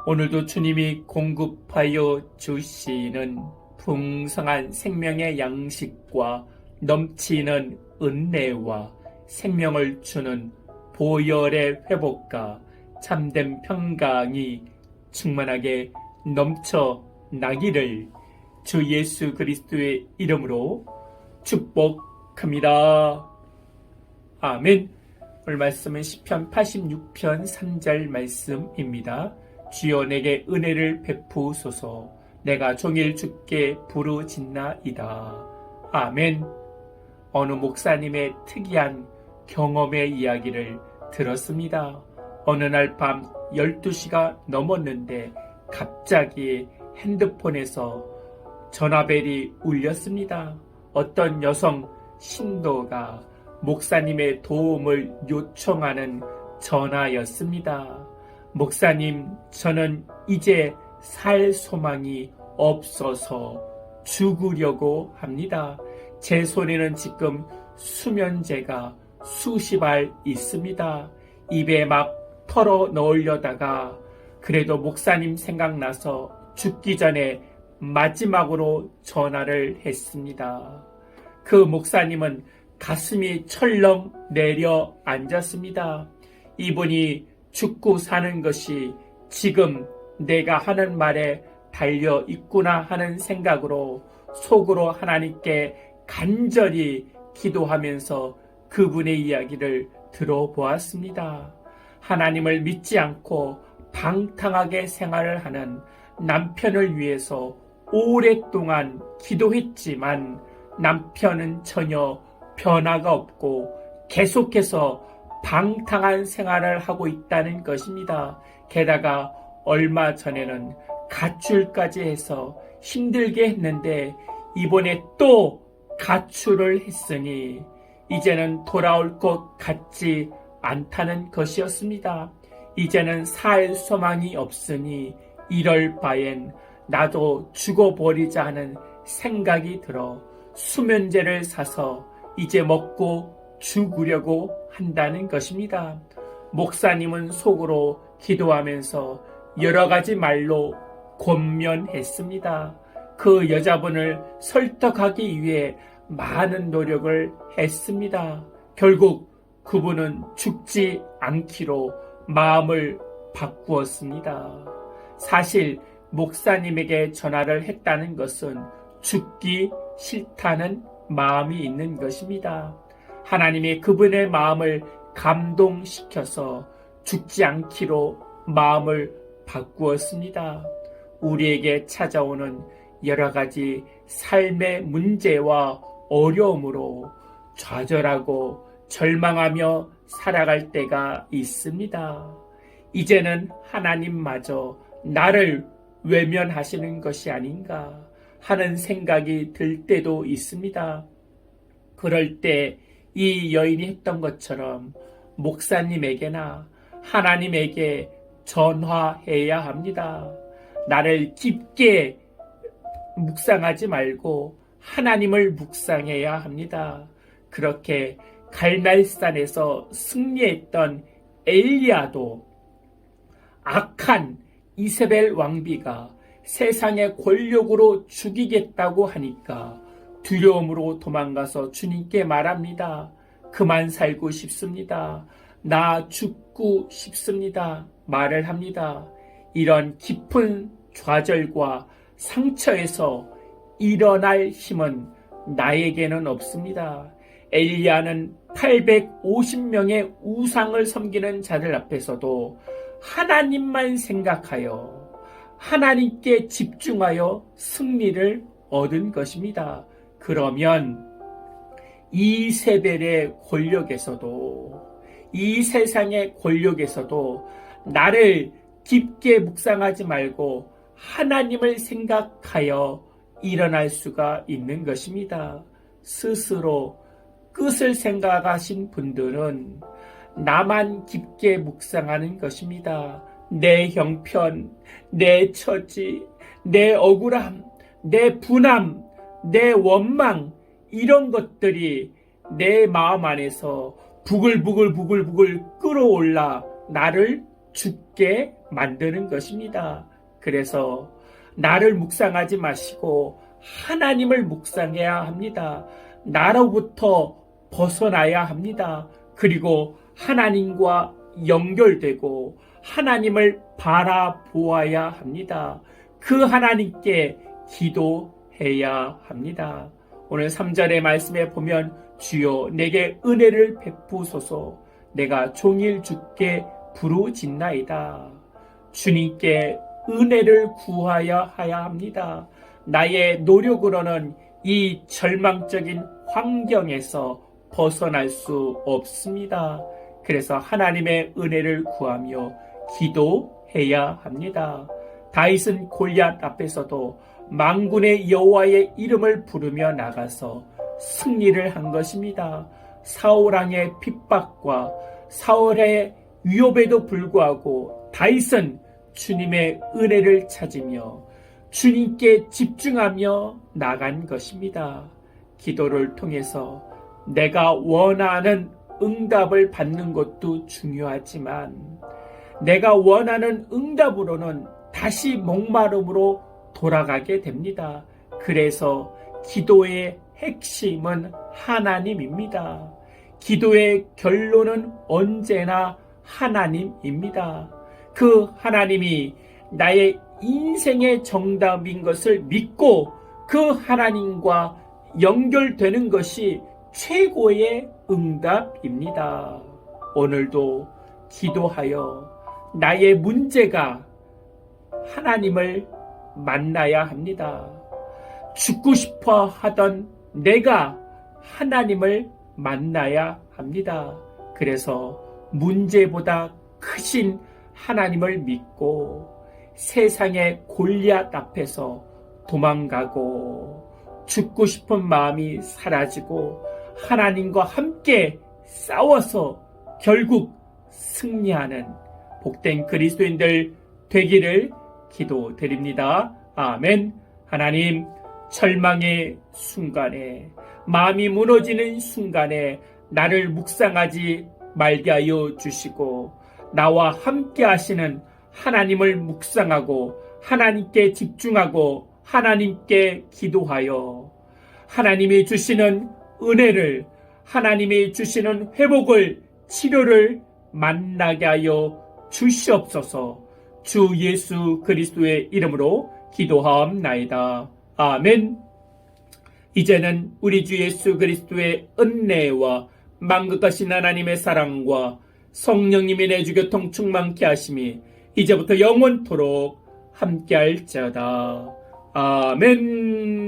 오늘도 주님이 공급하여 주시는 풍성한 생명의 양식과 넘치는 은혜와 생명을 주는 보혈의 회복과 참된 평강이 충만하게 넘쳐 나기를 주 예수 그리스도의 이름으로 축복합니다. 아멘. 오늘 말씀은 시편 86편 3절 말씀입니다. 주여 내게 은혜를 베푸소서. 내가 종일 주께 부르짖나이다. 아멘. 어느 목사님의 특이한 경험의 이야기를 들었습니다. 어느 날 밤 12시가 넘었는데 갑자기 핸드폰에서 전화벨이 울렸습니다. 어떤 여성 신도가 목사님의 도움을 요청하는 전화였습니다. 목사님, 저는 이제 살 소망이 없어서 죽으려고 합니다. 제 손에는 지금 수면제가 수십 알 있습니다. 입에 막 털어 넣으려다가 그래도 목사님 생각나서 죽기 전에 마지막으로 전화를 했습니다. 그 목사님은 가슴이 철렁 내려앉았습니다. 이분이 죽고 사는 것이 지금 내가 하는 말에 달려 있구나 하는 생각으로 속으로 하나님께 간절히 기도하면서 그분의 이야기를 들어보았습니다. 하나님을 믿지 않고 방탕하게 생활을 하는 남편을 위해서 오랫동안 기도했지만 남편은 전혀 변화가 없고 계속해서 방탕한 생활을 하고 있다는 것입니다. 게다가 얼마 전에는 가출까지 해서 힘들게 했는데 이번에 또 가출을 했으니 이제는 돌아올 것 같지 않다는 것이었습니다. 이제는 살 소망이 없으니 이럴 바엔 나도 죽어버리자 하는 생각이 들어 수면제를 사서 이제 먹고 죽으려고 한다는 것입니다. 목사님은 속으로 기도하면서 여러 가지 말로 권면했습니다. 그 여자분을 설득하기 위해 많은 노력을 했습니다. 결국 그분은 죽지 않기로 마음을 바꾸었습니다. 사실 목사님에게 전화를 했다는 것은 죽기 싫다는 마음이 있는 것입니다. 하나님이 그분의 마음을 감동시켜서 죽지 않기로 마음을 바꾸었습니다. 우리에게 찾아오는 여러 가지 삶의 문제와 어려움으로 좌절하고 절망하며 살아갈 때가 있습니다. 이제는 하나님마저 나를 외면하시는 것이 아닌가 하는 생각이 들 때도 있습니다. 그럴 때 이 여인이 했던 것처럼 목사님에게나 하나님에게 전화해야 합니다. 나를 깊게 묵상하지 말고 하나님을 묵상해야 합니다. 그렇게 갈멜산에서 승리했던 엘리야도 악한 이세벨 왕비가 세상의 권력으로 죽이겠다고 하니까 두려움으로 도망가서 주님께 말합니다. 그만 살고 싶습니다. 나 죽고 싶습니다. 말을 합니다. 이런 깊은 좌절과 상처에서 일어날 힘은 나에게는 없습니다. 엘리야는 850명의 우상을 섬기는 자들 앞에서도 하나님만 생각하여 하나님께 집중하여 승리를 얻은 것입니다. 그러면 이세벨의 권력에서도 이 세상의 권력에서도 나를 깊게 묵상하지 말고 하나님을 생각하여 일어날 수가 있는 것입니다. 스스로 끝을 생각하신 분들은 나만 깊게 묵상하는 것입니다. 내 형편, 내 처지, 내 억울함, 내 분함, 내 원망, 이런 것들이 내 마음 안에서 부글부글 끌어올라 나를 죽게 만드는 것입니다. 그래서 나를 묵상하지 마시고 하나님을 묵상해야 합니다. 나로부터 벗어나야 합니다. 그리고 하나님과 연결되고 하나님을 바라보아야 합니다. 그 하나님께 기도해야 합니다. 오늘 3절의 말씀에 보면 주여 내게 은혜를 베푸소서 내가 종일 주께 부르짖나이다. 주님께 은혜를 구하여야 합니다. 나의 노력으로는 이 절망적인 환경에서 벗어날 수 없습니다. 그래서 하나님의 은혜를 구하며 기도해야 합니다. 다윗은 골리앗 앞에서도 만군의 여호와의 이름을 부르며 나가서 승리를 한 것입니다. 사울왕의 핍박과 사울의 위협에도 불구하고 다윗은 주님의 은혜를 찾으며 주님께 집중하며 나간 것입니다. 기도를 통해서 내가 원하는 응답을 받는 것도 중요하지만 내가 원하는 응답으로는 다시 목마름으로 돌아가게 됩니다. 그래서 기도의 핵심은 하나님입니다. 기도의 결론은 언제나 하나님입니다. 그 하나님이 나의 인생의 정답인 것을 믿고 그 하나님과 연결되는 것이 최고의 응답입니다. 오늘도 기도하여 나의 문제가 하나님을 만나야 합니다. 죽고 싶어 하던 내가 하나님을 만나야 합니다. 그래서 문제보다 크신 하나님을 믿고 세상의 골리앗 앞에서 도망가고 죽고 싶은 마음이 사라지고 하나님과 함께 싸워서 결국 승리하는 복된 그리스도인들 되기를 기도드립니다. 아멘. 하나님, 절망의 순간에 마음이 무너지는 순간에 나를 묵상하지 말게 하여 주시고 나와 함께 하시는 하나님을 묵상하고 하나님께 집중하고 하나님께 기도하여 하나님이 주시는 은혜를 하나님이 주시는 회복을 치료를 만나게 하여 주시옵소서. 주 예수 그리스도의 이름으로 기도하옵나이다. 아멘. 이제는 우리 주 예수 그리스도의 은혜와 만극하신 하나님의 사랑과 성령님의 내주교통 충만케 하심이 이제부터 영원토록 함께할지어다. 아멘.